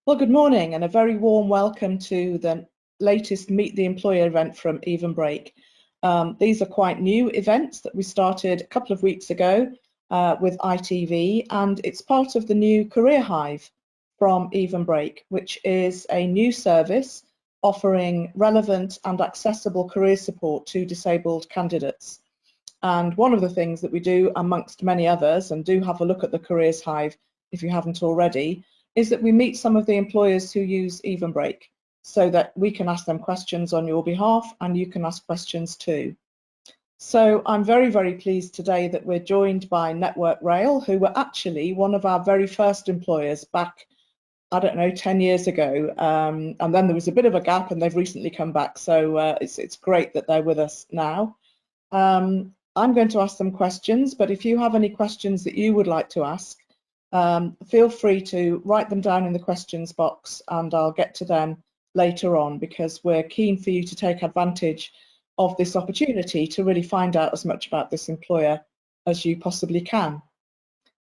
Well, good morning and a very warm welcome to the latest Meet the Employer event from Even Break. These are quite new events that we started a couple of weeks ago with ITV, and it's part of the new Career Hive from Even Break, which is a new service offering relevant and accessible career support to disabled candidates. And one of the things that we do, amongst many others, and do have a look at the Careers Hive if you haven't already, is that we meet some of the employers who use Even Break so that we can ask them questions on your behalf and you can ask questions too. So I'm very, very pleased today that we're joined by Network Rail, who were actually one of our very first employers back, I don't know, 10 years ago. And then there was a bit of a gap and they've recently come back. So it's great that they're with us now. I'm going to ask them questions, but if you have any questions that you would like to ask, feel free to write them down in the questions box and I'll get to them later on, because we're keen for you to take advantage of this opportunity to really find out as much about this employer as you possibly can.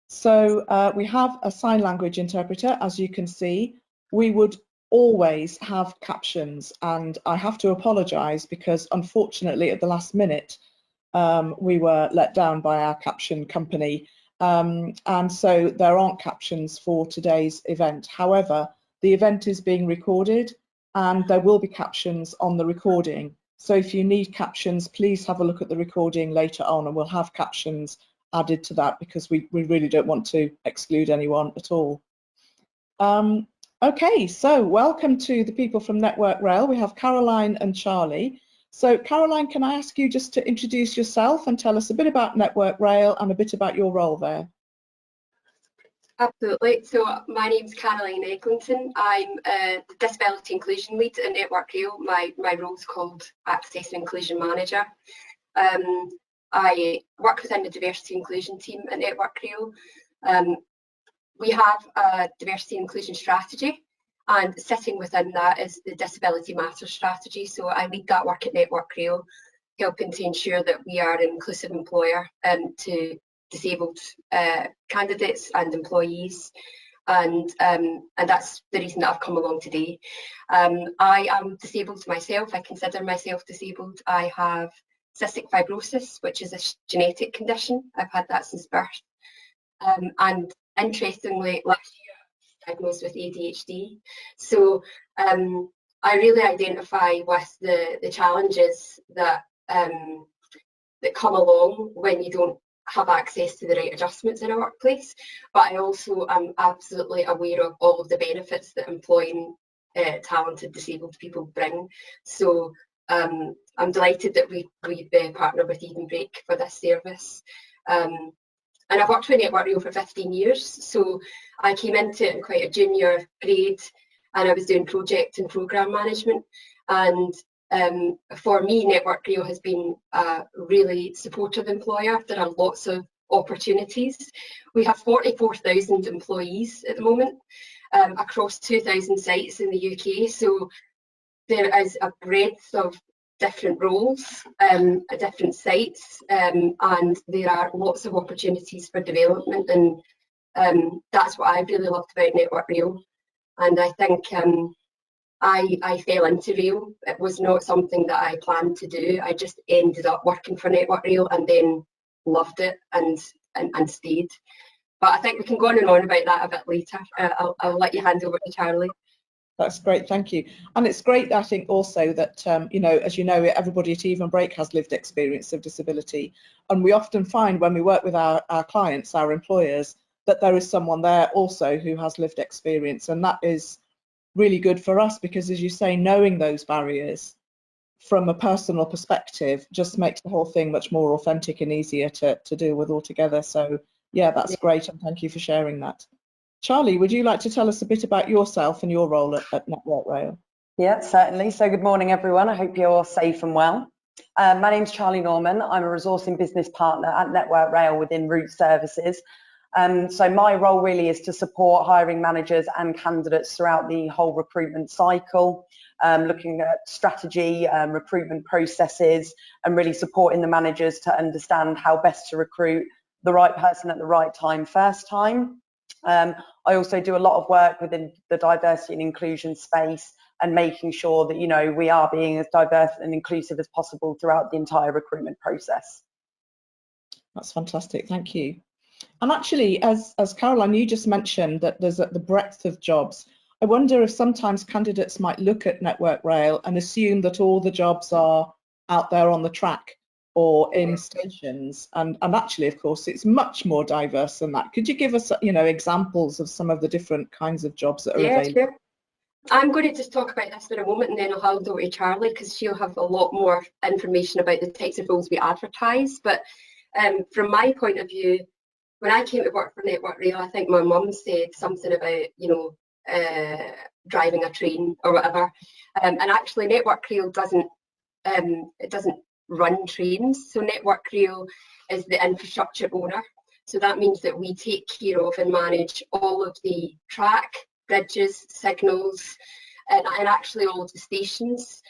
So we have a sign language interpreter, as you can see. We would always have captions, and I have to apologise because unfortunately at the last minute we were let down by our caption company, and so there aren't captions for today's event. However, the event is being recorded and there will be captions on the recording. So if you need captions, please have a look at the recording later on and we'll have captions added to that, because we really don't want to exclude anyone at all. Okay, so welcome to the people from Network Rail. We have Caroline and Charlie. So Caroline, can I ask you just to introduce yourself and tell us a bit about Network Rail and a bit about your role there? Absolutely. So my name's Caroline Eglinton. I'm the Disability Inclusion Lead at Network Rail. My role's called Access and Inclusion Manager. I work within the Diversity Inclusion team at Network Rail. We have a diversity inclusion strategy, and sitting within that is the Disability Matters strategy. So I lead that work at Network Rail, helping to ensure that we are an inclusive employer to disabled candidates and employees, and that's the reason that I've come along today. I am disabled myself. I consider myself disabled. I have cystic fibrosis, which is a genetic condition. I've had that since birth, and interestingly, last year I was diagnosed with ADHD. So I really identify with the challenges that that come along when you don't have access to the right adjustments in a workplace. But I also am absolutely aware of all of the benefits that employing talented disabled people bring. So I'm delighted that we partner with Even Break for this service. And I've worked with Network Rail for 15 years, so I came into it in quite a junior grade, and I was doing project and programme management. And for me, Network Rail has been a really supportive employer. There are lots of opportunities. We have 44,000 employees at the moment across 2,000 sites in the UK, so there is a breadth of different roles at different sites, and there are lots of opportunities for development, and that's what I really loved about Network Rail. And I think I fell into Rail. It was not something that I planned to do. I just ended up working for Network Rail and then loved it and stayed. But I think we can go on and on about that a bit later. I'll let you hand over to Charlie. That's great, thank you. And it's great, I think, also that, you know, as you know, everybody at Even Break has lived experience of disability. And we often find when we work with our clients, our employers, that there is someone there also who has lived experience. And that is really good for us because, as you say, knowing those barriers from a personal perspective just makes the whole thing much more authentic and easier to deal with altogether. So, yeah, that's great. And thank you for sharing that. Charlie, would you like to tell us a bit about yourself and your role at Network Rail? Yeah, certainly. So good morning, everyone. I hope you're safe and well. My name's Charlie Norman. I'm a resourcing business partner at Network Rail within Route Services. So my role really is to support hiring managers and candidates throughout the whole recruitment cycle, looking at strategy, recruitment processes, and really supporting the managers to understand how best to recruit the right person at the right time, first time. I also do a lot of work within the diversity and inclusion space and making sure that, you know, we are being as diverse and inclusive as possible throughout the entire recruitment process. That's fantastic, thank you. And actually, as Caroline, you just mentioned that there's the breadth of jobs. I wonder if sometimes candidates might look at Network Rail and assume that all the jobs are out there on the track or in stations, and actually, of course, it's much more diverse than that. Could you give us, you know, examples of some of the different kinds of jobs that are available? Sure. I'm going to just talk about this for a moment, and then I'll hand over to Charlie, because she'll have a lot more information about the types of roles we advertise. But from my point of view, when I came to work for Network Rail, I think my mum said something about, you know, driving a train or whatever. And actually, Network Rail doesn't run trains. So Network Rail is the infrastructure owner. So that means that we take care of and manage all of the track, bridges, signals, and actually all of the stations.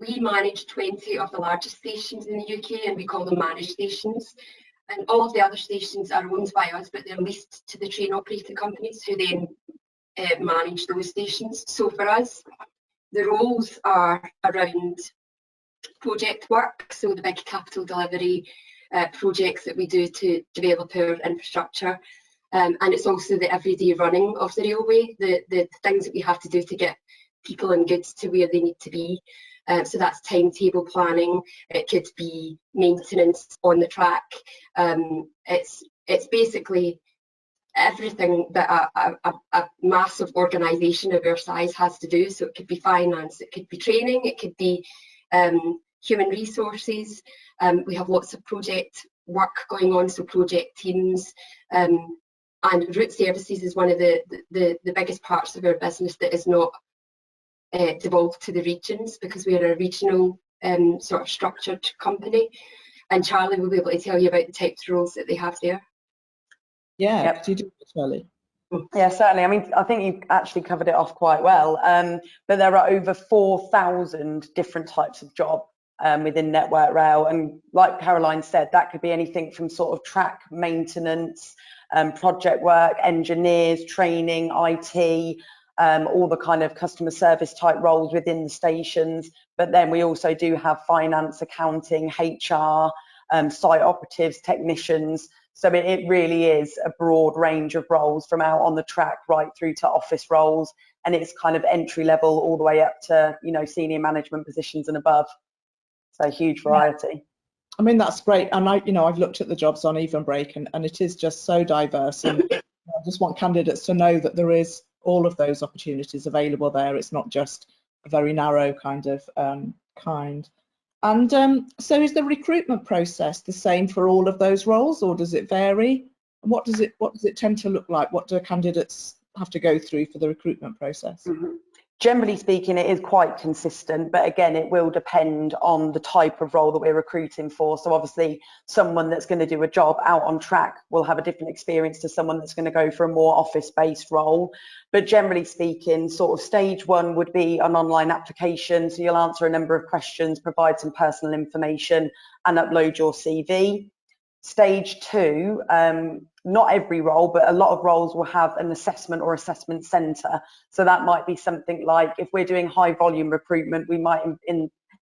We manage 20 of the largest stations in the UK, and we call them managed stations. And all of the other stations are owned by us, but they're leased to the train operating companies who then manage those stations. So for us, the roles are around project work, so the big capital delivery projects that we do to develop our infrastructure. And it's also the everyday running of the railway, the things that we have to do to get people and goods to where they need to be. So that's timetable planning. It could be maintenance on the track. It's basically everything that a massive organisation of our size has to do. So it could be finance, it could be training, it could be human resources. We have lots of project work going on, so project teams. And route services is one of the biggest parts of our business that is not devolved to the regions, because we are a regional sort of structured company. And Charlie will be able to tell you about the types of roles that they have there. Yeah, Yep. do you do it, Charlie? Yeah, certainly. I mean, I think you actually covered it off quite well. But there are over 4,000 different types of job within Network Rail. And like Caroline said, that could be anything from sort of track maintenance, project work, engineers, training, IT, all the kind of customer service type roles within the stations. But then we also do have finance, accounting, HR, site operatives, technicians. So it really is a broad range of roles, from out on the track right through to office roles, and it's kind of entry level all the way up to, you know, senior management positions and above. So huge variety. Yeah. I mean, that's great. And I've looked at the jobs on Even Break, and it is just so diverse. And I just want candidates to know that there is all of those opportunities available there. It's not just a very narrow kind of And so is the recruitment process the same for all of those roles, or does it vary? And what does it tend to look like? What do candidates have to go through for the recruitment process? Mm-hmm. Generally speaking, it is quite consistent, but again, it will depend on the type of role that we're recruiting for. So obviously, someone that's going to do a job out on track will have a different experience to someone that's going to go for a more office-based role. But generally speaking, sort of stage one would be an online application. So you'll answer a number of questions, provide some personal information, and upload your CV. Stage two, not every role, but a lot of roles will have an assessment or assessment centre. So that might be something like, if we're doing high volume recruitment, we might,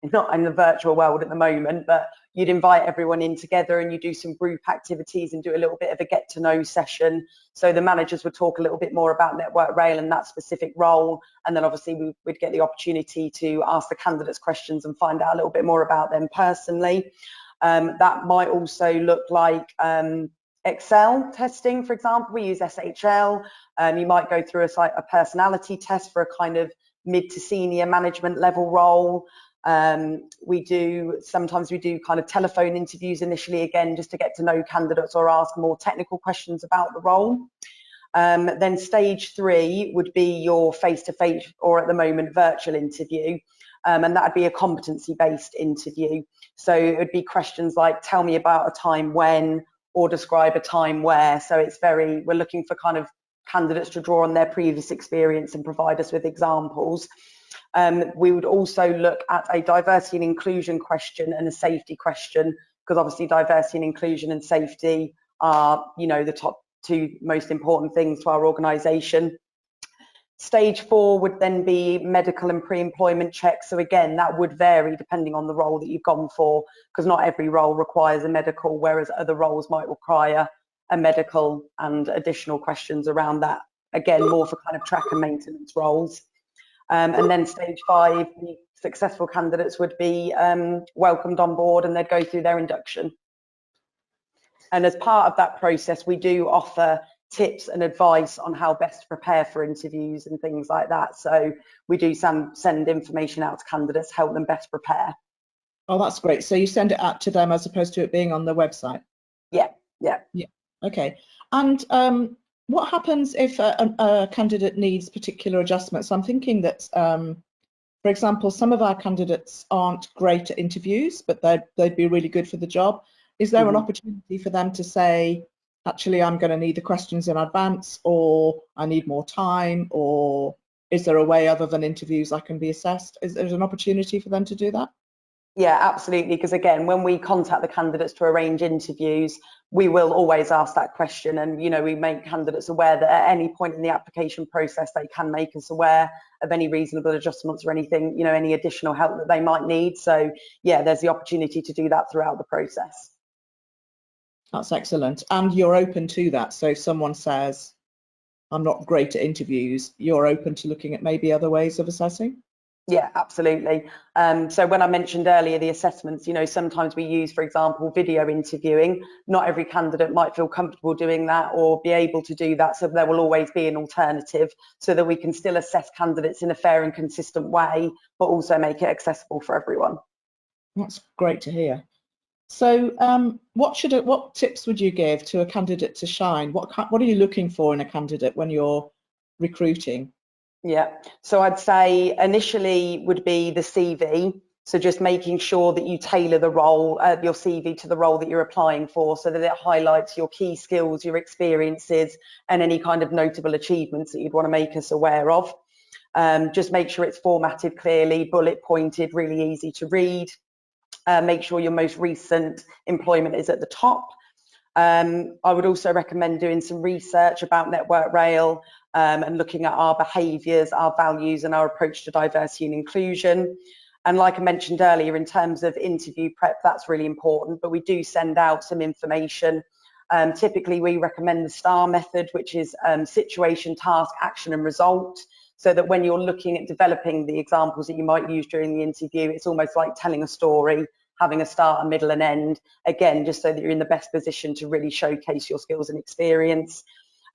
not in the virtual world at the moment, but you'd invite everyone in together and you do some group activities and do a little bit of a get to know session. So the managers would talk a little bit more about Network Rail and that specific role. And then obviously we'd get the opportunity to ask the candidates questions and find out a little bit more about them personally. That might also look like Excel testing, for example. We use SHL. You might go through a personality test for a kind of mid to senior management level role. Sometimes we do kind of telephone interviews initially, again, just to get to know candidates or ask more technical questions about the role. Then stage three would be your face-to-face, or at the moment, virtual interview. And that would be a competency-based interview. So it would be questions like, tell me about a time when, or describe a time where. So we're looking for kind of candidates to draw on their previous experience and provide us with examples. We would also look at a diversity and inclusion question and a safety question, because obviously diversity and inclusion and safety are, the top two most important things to our organisation. Stage 4 would then be medical and pre-employment checks. So again, that would vary depending on the role that you've gone for, because not every role requires a medical, whereas other roles might require a medical and additional questions around that. Again, more for kind of track and maintenance roles. And then stage 5, the successful candidates would be welcomed on board and they'd go through their induction. And as part of that process, we do offer tips and advice on how best to prepare for interviews and things like that. So we do send information out to candidates, help them best prepare. Oh, that's great. So you send it out to them as opposed to it being on the website? Yeah. Okay. And what happens if a candidate needs particular adjustments? I'm thinking that, for example, some of our candidates aren't great at interviews, but they'd be really good for the job. Is there an opportunity for them to say, actually, I'm going to need the questions in advance, or I need more time, or is there a way other than interviews I can be assessed? Is there an opportunity for them to do that? Yeah, absolutely. Because again, when we contact the candidates to arrange interviews, we will always ask that question. And, you know, we make candidates aware that at any point in the application process, they can make us aware of any reasonable adjustments or anything, you know, any additional help that they might need. So, yeah, there's the opportunity to do that throughout the process. That's excellent. And you're open to that. So if someone says, I'm not great at interviews, you're open to looking at maybe other ways of assessing? Yeah, absolutely. So when I mentioned earlier the assessments, you know, sometimes we use, for example, video interviewing. Not every candidate might feel comfortable doing that or be able to do that. So there will always be an alternative so that we can still assess candidates in a fair and consistent way, but also make it accessible for everyone. That's great to hear. So what tips would you give to a candidate to shine? What are you looking for in a candidate when you're recruiting? Yeah, so I'd say initially would be the CV. So just making sure that you tailor the role, your CV to the role that you're applying for, so that it highlights your key skills, your experiences, and any kind of notable achievements that you'd want to make us aware of. Just make sure it's formatted clearly, bullet pointed, really easy to read. Make sure your most recent employment is at the top. I would also recommend doing some research about Network Rail and looking at our behaviours, our values and our approach to diversity and inclusion. And like I mentioned earlier, in terms of interview prep, that's really important, but we do send out some information. Typically, we recommend the STAR method, which is situation, task, action and result, so that when you're looking at developing the examples that you might use during the interview, it's almost like telling a story, having a start, a middle and end, again, just so that you're in the best position to really showcase your skills and experience.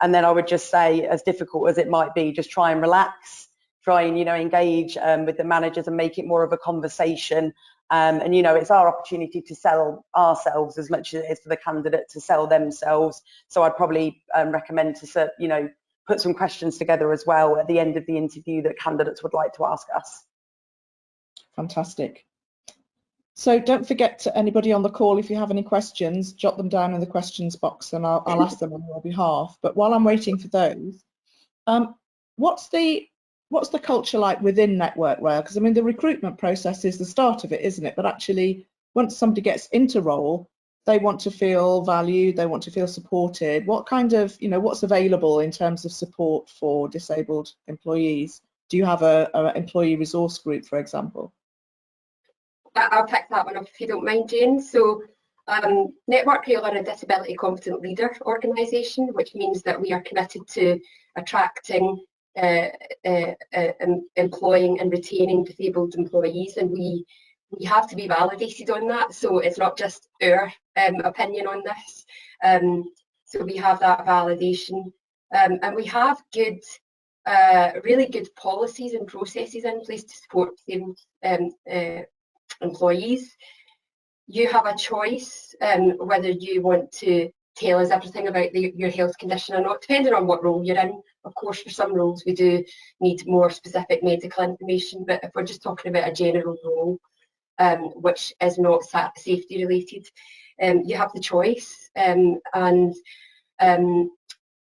And then I would just say, as difficult as it might be, just try and relax, try and, you know, engage with the managers and make it more of a conversation. And, you know, it's our opportunity to sell ourselves as much as it is for the candidate to sell themselves. So I'd probably recommend to, you know, put some questions together as well at the end of the interview that candidates would like to ask us. Fantastic. So don't forget to anybody on the call, if you have any questions, jot them down in the questions box and I'll ask them on your behalf. But while I'm waiting for those, what's the culture like within Network Rail? Because I mean, the recruitment process is the start of it, isn't it? But actually, once somebody gets into role, they want to feel valued, they want to feel supported. What kind of, you know, what's available in terms of support for disabled employees? Do you have a employee resource group, for example? I'll pick that one up if you don't mind, Jane. So Network Rail are a disability competent leader organisation, which means that we are committed to attracting, employing and retaining disabled employees, and we have to be validated on that. So it's not just our opinion on this. So we have that validation, and we have good, really good policies and processes in place to support disabled employees. You have a choice whether you want to tell us everything about your health condition or not, depending on what role you're in. Of course, for some roles we do need more specific medical information, but if we're just talking about a general role, which is not safety related, you have the choice, and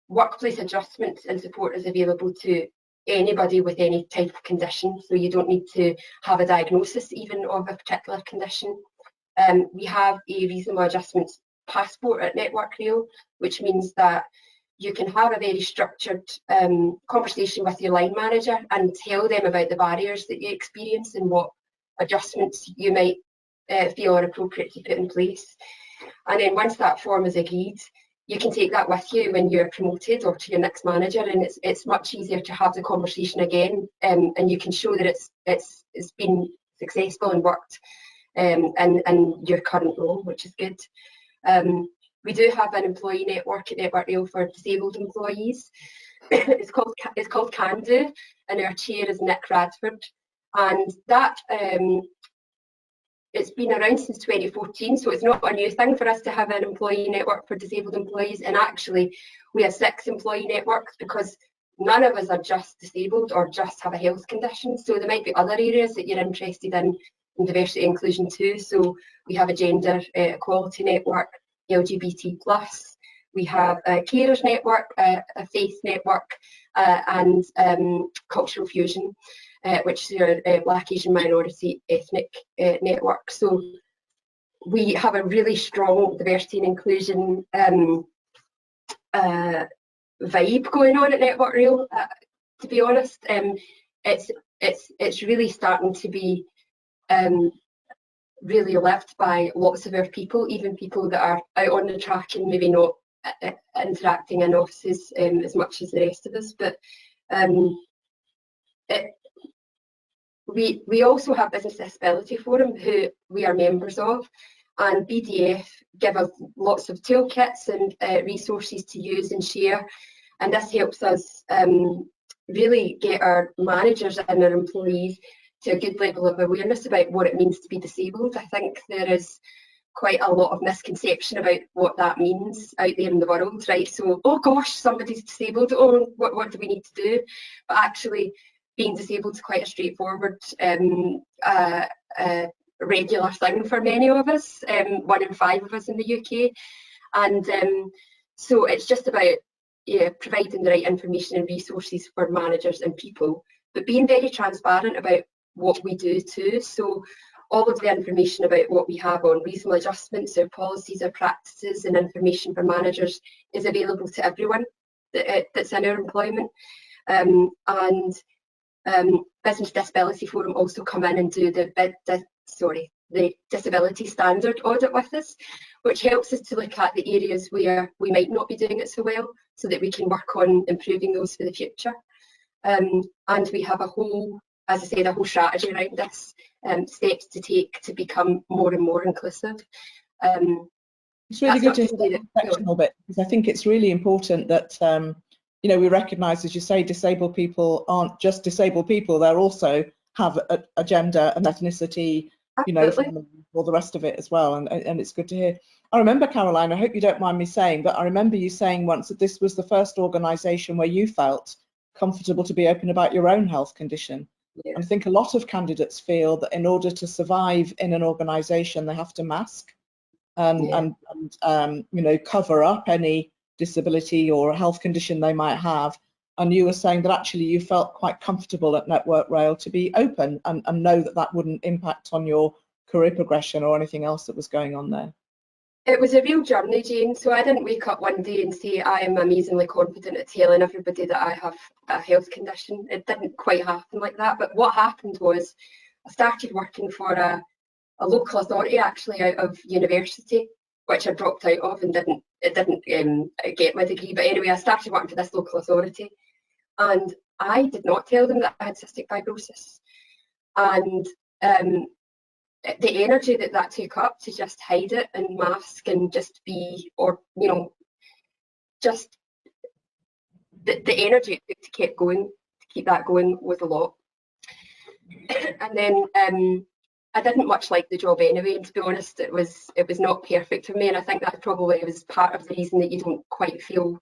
workplace adjustments and support is available to anybody with any type of condition, so you don't need to have a diagnosis even of a particular condition. We have a reasonable adjustments passport at Network Rail, which means that you can have a very structured conversation with your line manager and tell them about the barriers that you experience and what adjustments you might feel are appropriate to put in place. And then once that form is agreed, you can take that with you when you're promoted or to your next manager, and it's much easier to have the conversation again, and you can show that it's been successful and worked in your current role, which is good. We do have an employee network at Network Rail for disabled employees. It's called Can Do, and our chair is Nick Radford, and that it's been around since 2014, so it's not a new thing for us to have an employee network for disabled employees. And actually, we have 6 employee networks because none of us are just disabled or just have a health condition. So there might be other areas that you're interested in diversity and inclusion too. So we have a gender equality network, LGBT+. We have a carers network, a faith network, and cultural fusion, which is our Black, Asian, minority ethnic network. So we have a really strong diversity and inclusion vibe going on at Network Rail. To be honest, it's really starting to be really lived by lots of our people, even people that are out on the track and maybe not interacting in offices as much as the rest of us. But we also have Business Disability Forum, who we are members of, and BDF give us lots of toolkits and resources to use and share, and this helps us really get our managers and our employees to a good level of awareness about what it means to be disabled. I think there is quite a lot of misconception about what that means out there in the world, right? So, oh gosh, somebody's disabled, oh, what do we need to do? But actually, being disabled is quite a straightforward, regular thing for many of us, 1 in 5 of us in the UK. And so it's just about providing the right information and resources for managers and people, but being very transparent about what we do too. So all of the information about what we have on reasonable adjustments, our policies, our practices, and information for managers is available to everyone that's in our employment. Business Disability Forum also come in and do the disability standard audit with us, which helps us to look at the areas where we might not be doing it so well, so that we can work on improving those for the future. And we have a whole, as I said, a whole strategy around this, steps to take to become more and more inclusive. It's really good to hear that professional bit, because I think it's really important that we recognise, as you say, disabled people aren't just disabled people; they also have a gender and ethnicity, all the rest of it as well, and it's good to hear. I remember, Caroline, I hope you don't mind me saying, but I remember you saying once that this was the first organisation where you felt comfortable to be open about your own health condition. Yeah. And I think a lot of candidates feel that in order to survive in an organisation, they have to mask and cover up any disability or health condition they might have. And you were saying that actually you felt quite comfortable at Network Rail to be open and know that that wouldn't impact on your career progression or anything else that was going on there. It was a real journey, Jane. So I didn't wake up one day and say I am amazingly confident at telling everybody that I have a health condition. It didn't quite happen like that. But what happened was I started working for a local authority actually out of university, which I dropped out of and didn't get my degree. But anyway, I started working for this local authority, and I did not tell them that I had cystic fibrosis. And the energy that took up to just hide it and mask and just be, or just the energy it took to keep that going was a lot. And then I didn't much like the job anyway, and to be honest, it was not perfect for me, and I think that probably was part of the reason that you don't quite feel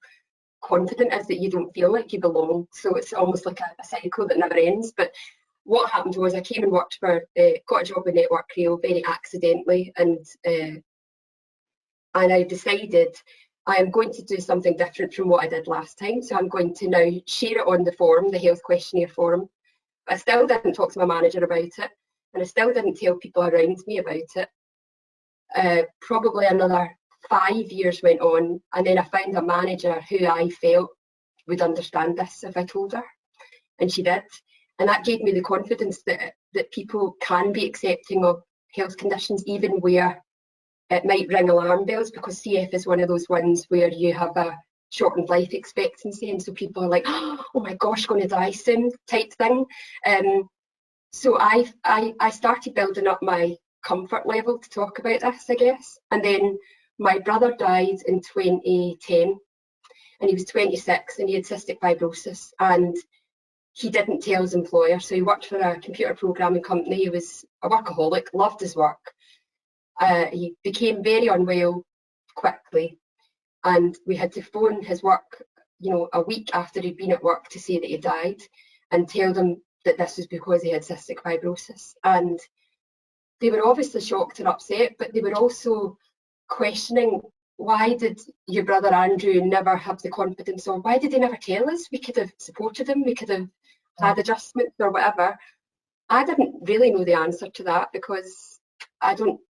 confident, is that you don't feel like you belong. So it's almost like a cycle that never ends. But what happened was I came and worked got a job with Network Rail very accidentally, and I decided I am going to do something different from what I did last time. So I'm going to now share it on the forum, the health questionnaire forum. But I still didn't talk to my manager about it, and I still didn't tell people around me about it. Probably another 5 years went on, and then I found a manager who I felt would understand this if I told her, and she did. And that gave me the confidence that people can be accepting of health conditions, even where it might ring alarm bells, because CF is one of those ones where you have a shortened life expectancy, and so people are like, oh my gosh, going to die soon type thing. So I started building up my comfort level to talk about this, I guess. And then my brother died in 2010, and he was 26, and he had cystic fibrosis, and he didn't tell his employer. So he worked for a computer programming company. He was a workaholic, loved his work. He became very unwell quickly, and we had to phone his work, a week after he'd been at work to say that he died, and tell them that this was because he had cystic fibrosis. And they were obviously shocked and upset, but they were also questioning, why did your brother Andrew never have the confidence, or why did he never tell us? We could have supported him, we could have had adjustments or whatever. I didn't really know the answer to that, because I don't,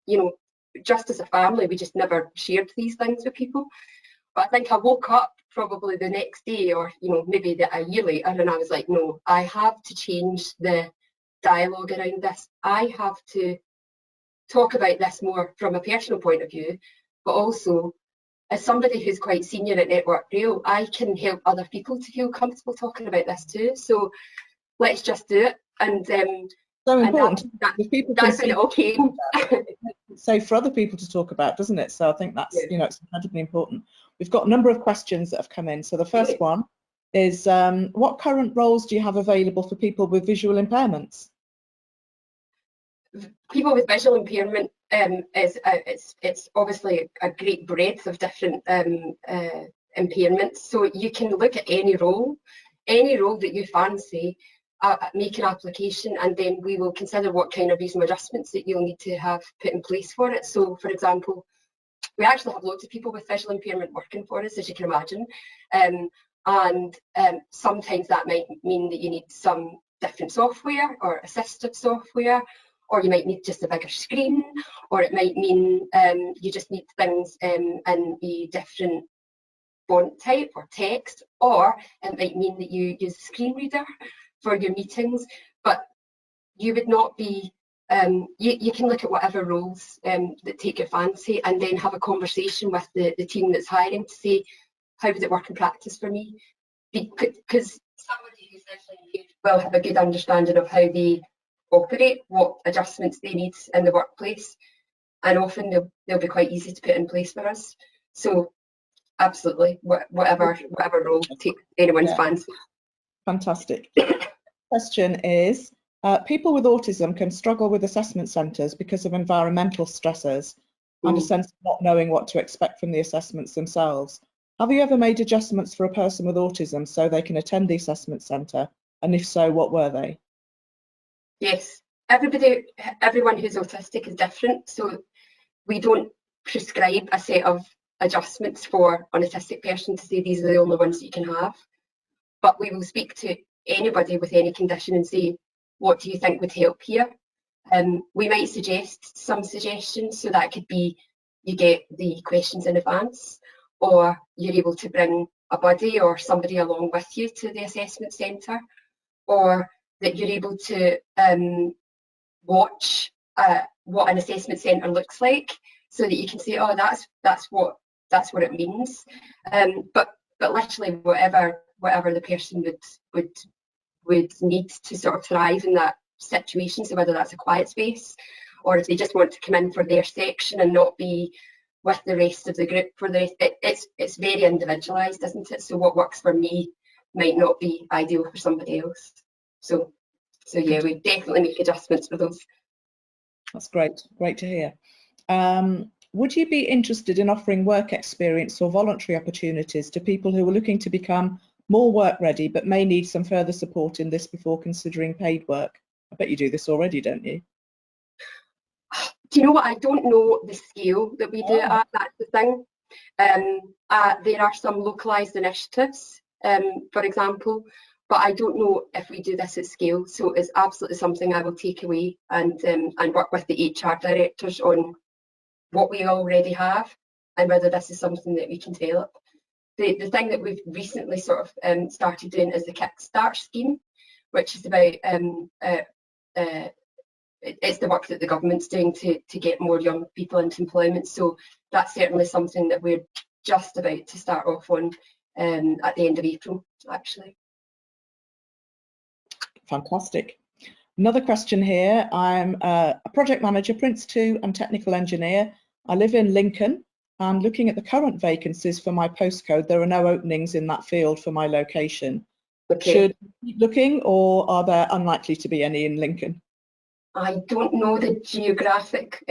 just as a family, we just never shared these things with people. But I think I woke up probably the next day, or maybe a year later, and I was like, no, I have to change the dialogue around this. I have to talk about this more from a personal point of view, but also as somebody who's quite senior at Network Rail, I can help other people to feel comfortable talking about this too. So let's just do it. And so important. That's when it all came. It's safe for other people to talk about, doesn't it? So I think that's it's incredibly important. We've got a number of questions that have come in. So the first one is, what current roles do you have available for people with visual impairments? People with visual impairment it's obviously a great breadth of different impairments. So you can look at any role that you fancy, make an application, and then we will consider what kind of reasonable adjustments that you'll need to have put in place for it. So, for example, we actually have loads of people with visual impairment working for us, as you can imagine, and sometimes that might mean that you need some different software or assistive software, or you might need just a bigger screen, or it might mean you just need things in a different font type or text, or it might mean that you use a screen reader for your meetings. But you would not be, you can look at whatever roles that take your fancy, and then have a conversation with the team that's hiring to say, how would it work in practice for me? Because somebody who's visually impaired will have a good understanding of how they operate, what adjustments they need in the workplace, and often they'll be quite easy to put in place for us. So absolutely, whatever role takes anyone's fancy. Fantastic. Question is, people with autism can struggle with assessment centres because of environmental stressors and a sense of not knowing what to expect from the assessments themselves. Have you ever made adjustments for a person with autism so they can attend the assessment centre? And if so, what were they? Yes, everyone who's autistic is different, so we don't prescribe a set of adjustments for an autistic person to say these are the only ones that you can have. But we will speak to anybody with any condition and say, what do you think would help here? We might suggest some suggestions, so that could be you get the questions in advance, or you're able to bring a buddy or somebody along with you to the assessment centre, or that you're able to watch what an assessment centre looks like, so that you can say, oh, that's what it means. But literally whatever the person would need to sort of thrive in that situation. So whether that's a quiet space, or if they just want to come in for their section and not be with the rest of the group for it's very individualised, isn't it? So what works for me might not be ideal for somebody else. So yeah, we definitely make adjustments for those. That's great to hear. Would you be interested in offering work experience or voluntary opportunities to people who are looking to become more work ready but may need some further support in this before considering paid work? I bet you do this already, don't you? Do you know what? I don't know the scale that we do it at, that's the thing. There are some localised initiatives, for example, but I don't know if we do this at scale. So it's absolutely something I will take away and work with the HR directors on what we already have. and whether this is something that we can develop. The thing that we've recently sort of started doing is the Kickstart scheme, which is about it's the work that the government's doing to get more young people into employment. So that's certainly something that we're just about to start off on at the end of April, actually. Fantastic. Another question here. I'm a project manager, Prince 2 and technical engineer. I live in Lincoln, and looking at the current vacancies for my postcode, there are no openings in that field for my location. Okay. Should we keep looking, or are there unlikely to be any in Lincoln? I don't know the geographic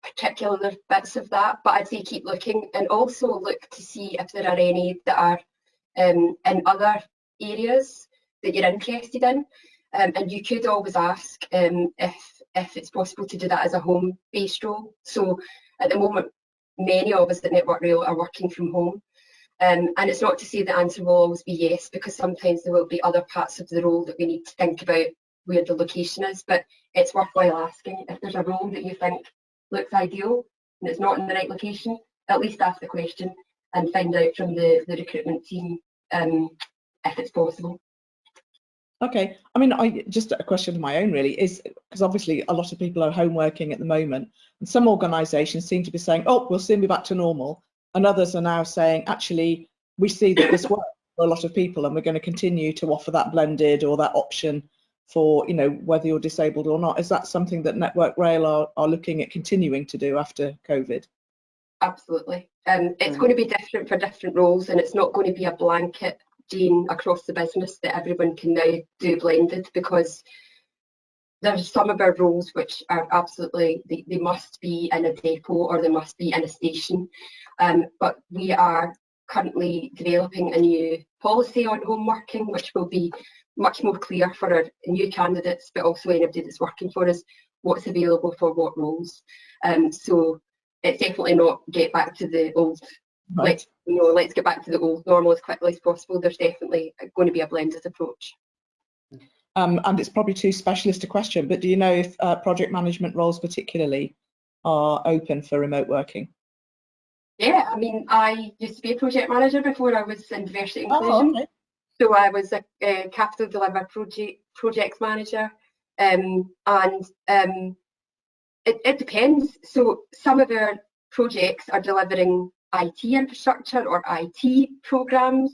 particular bits of that, but I'd say keep looking, and also look to see if there are any that are in other areas that you're interested in. And you could always ask if it's possible to do that as a home-based role. So at the moment, many of us at Network Rail are working from home. And it's not to say the answer will always be yes, because sometimes there will be other parts of the role that we need to think about where the location is, but it's worthwhile asking. If there's a role that you think looks ideal and it's not in the right location, at least ask the question and find out from the recruitment team if it's possible. Okay, I mean, just a question of my own really is, because obviously a lot of people are home working at the moment, and some organisations seem to be saying, oh, we'll soon be back to normal, and others are now saying, actually, we see that this works for a lot of people, and we're going to continue to offer that blended or that option for, you know, whether you're disabled or not. Is that something that Network Rail are looking at continuing to do after COVID? Absolutely. It's going to be different for different roles, and it's not going to be a blanket gene across the business that everyone can now do blended, because there's some of our roles which are absolutely, they must be in a depot or they must be in a station. But we are currently developing a new policy on home working, which will be much more clear for our new candidates, but also anybody that's working for us, what's available for what roles. So it's definitely not get back to the old, Right. let's get back to the old normal as quickly as possible. There's definitely going to be a blended approach. And it's probably too specialist a question, but do you know if project management roles particularly are open for remote working? Yeah, I mean, I used to be a project manager before I was in diversity inclusion. Oh, okay. So I was a capital deliver project manager, and it depends. So some of our projects are delivering IT infrastructure or IT programs,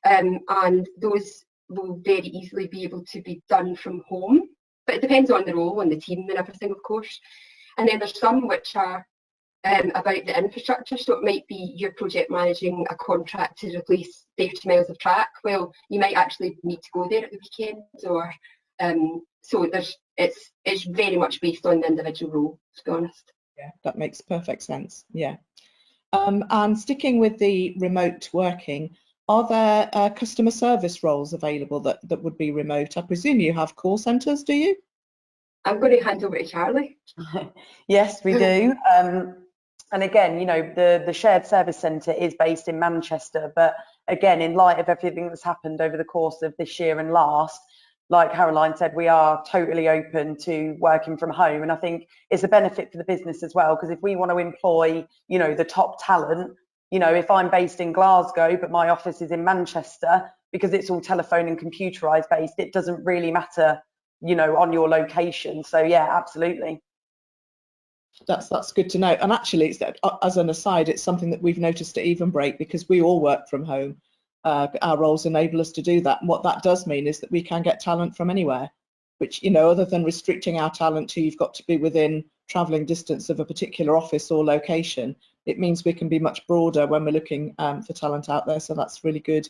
and those will very easily be able to be done from home. But it depends on the role and the team and everything, of course. And then there's some which are about the infrastructure. So it might be you're project managing a contract to replace 30 miles of track. Well, you might actually need to go there at the weekends, or so it's very much based on the individual role, to be honest. Yeah, that makes perfect sense. Yeah. And sticking with the remote working, are there customer service roles available that would be remote? I presume you have call centres, do you? I'm going to hand over to Charlie. Yes, we do. And again, you know, the shared service centre is based in Manchester, but again, in light of everything that's happened over the course of this year and last, like Caroline said, we are totally open to working from home. And I think it's a benefit for the business as well, because if we want to employ, you know, the top talent, you know, if I'm based in Glasgow, but my office is in Manchester, because it's all telephone and computerized based, it doesn't really matter, you know, on your location. So yeah, absolutely. That's good to know. And actually, it's, as an aside, it's something that we've noticed at Even Break, because we all work from home. Our roles enable us to do that. And what that does mean is that we can get talent from anywhere, which, you know, other than restricting our talent to you've got to be within travelling distance of a particular office or location, it means we can be much broader when we're looking for talent out there. So that's really good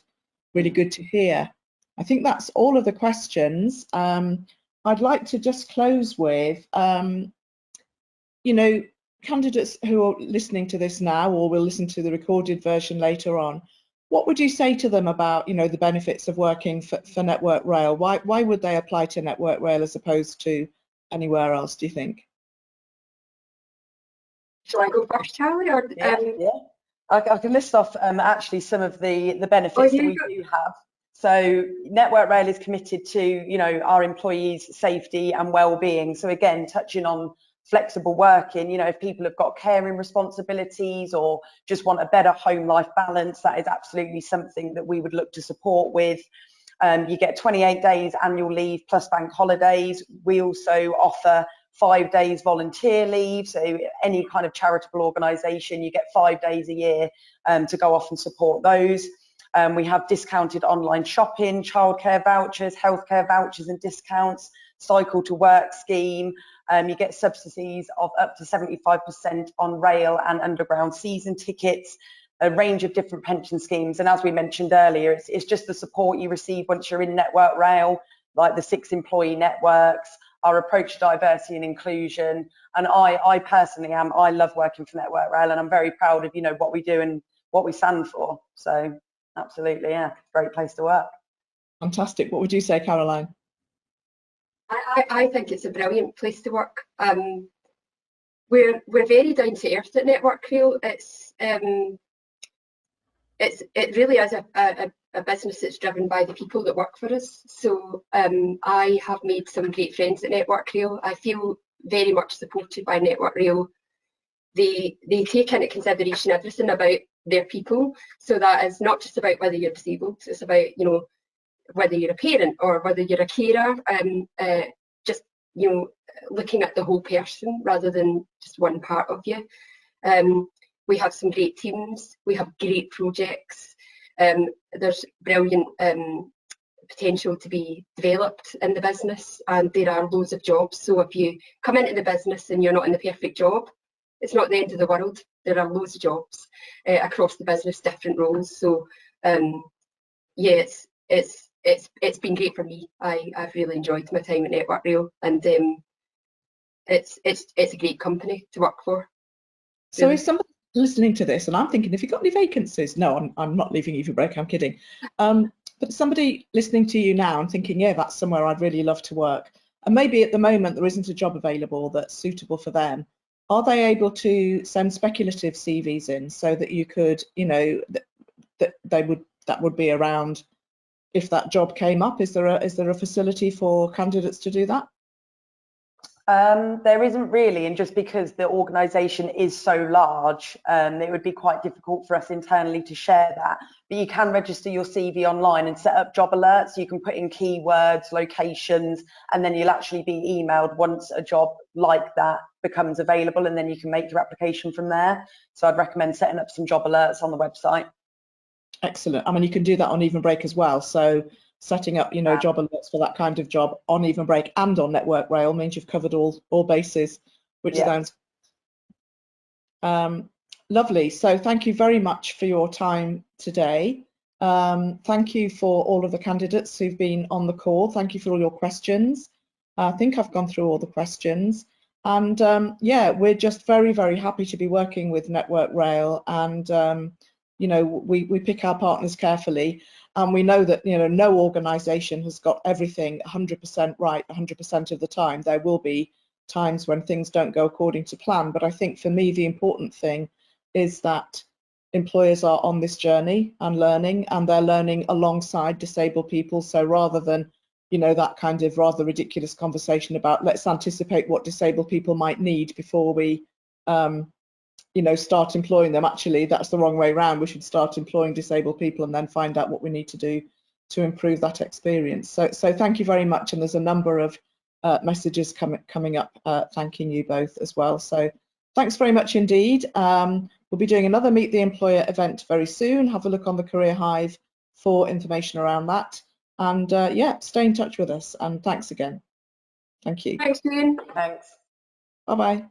to hear. I think that's all of the questions. I'd like to just close with, you know, candidates who are listening to this now or will listen to the recorded version later on, what would you say to them about, you know, the benefits of working for Network Rail? Why would they apply to Network Rail as opposed to anywhere else, do you think? Shall I go first, Charlie? Or, yeah. I can list off actually some of the benefits that we do have. So Network Rail is committed to, you know, our employees' safety and well-being. So again, touching on flexible working, you know, if people have got caring responsibilities or just want a better home life balance, that is absolutely something that we would look to support with. You get 28 days annual leave plus bank holidays. We also offer 5 days volunteer leave, so any kind of charitable organisation, you get 5 days a year to go off and support those. We have discounted online shopping, childcare vouchers, healthcare vouchers and discounts, cycle to work scheme. You get subsidies of up to 75% on rail and underground season tickets, a range of different pension schemes. And as we mentioned earlier, it's just the support you receive once you're in Network Rail, like the 6 employee networks, our approach to diversity and inclusion. And I personally I love working for Network Rail, and I'm very proud of, you know, what we do and what we stand for. So absolutely, yeah, great place to work. Fantastic. What would you say, Caroline? I think it's a brilliant place to work. We're very down to earth at Network Rail. It really is a business that's driven by the people that work for us. So I have made some great friends at Network Rail. I feel very much supported by Network Rail. They take into consideration everything about their people. So that is not just about whether you're disabled. It's about, you know, whether you're a parent or whether you're a carer. Just, you know, looking at the whole person rather than just one part of you. We have some great teams, we have great projects, there's brilliant potential to be developed in the business, and there are loads of jobs. So if you come into the business and you're not in the perfect job, it's not the end of the world. There are loads of jobs across the business, different roles. So yeah, it's been great for me. I've really enjoyed my time at Network Rail, and it's a great company to work for. So if somebody's listening to this and I'm thinking, have you got any vacancies? No, I'm not leaving Even Break, I'm kidding. But somebody listening to you now and thinking, yeah, that's somewhere I'd really love to work, and maybe at the moment there isn't a job available that's suitable for them, are they able to send speculative CVs in so that you could, you know, that would be around if that job came up? Is there a facility for candidates to do that? There isn't really, and just because the organisation is so large, it would be quite difficult for us internally to share that. But you can register your CV online and set up job alerts. You can put in keywords, locations, and then you'll actually be emailed once a job like that becomes available, and then you can make your application from there. So I'd recommend setting up some job alerts on the website. Excellent. I mean, you can do that on Even Break as well. So setting up, you know, job alerts for that kind of job on Even Break and on Network Rail means you've covered all bases, which sounds lovely. So thank you very much for your time today. Thank you for all of the candidates who've been on the call. Thank you for all your questions. I think I've gone through all the questions, and yeah, we're just very, very happy to be working with Network Rail, and you know, we pick our partners carefully. And we know that, you know, no organisation has got everything 100% right 100% of the time. There will be times when things don't go according to plan. But I think for me, the important thing is that employers are on this journey and learning, and they're learning alongside disabled people. So rather than, you know, that kind of rather ridiculous conversation about let's anticipate what disabled people might need before we you know, start employing them. Actually, that's the wrong way around. We should start employing disabled people and then find out what we need to do to improve that experience. So thank you very much. And there's a number of messages coming up thanking you both as well. So thanks very much indeed. We'll be doing another Meet the Employer event very soon. Have a look on the Career Hive for information around that. And yeah, stay in touch with us. And thanks again. Thank you. Thanks, Jane. Thanks. Bye-bye.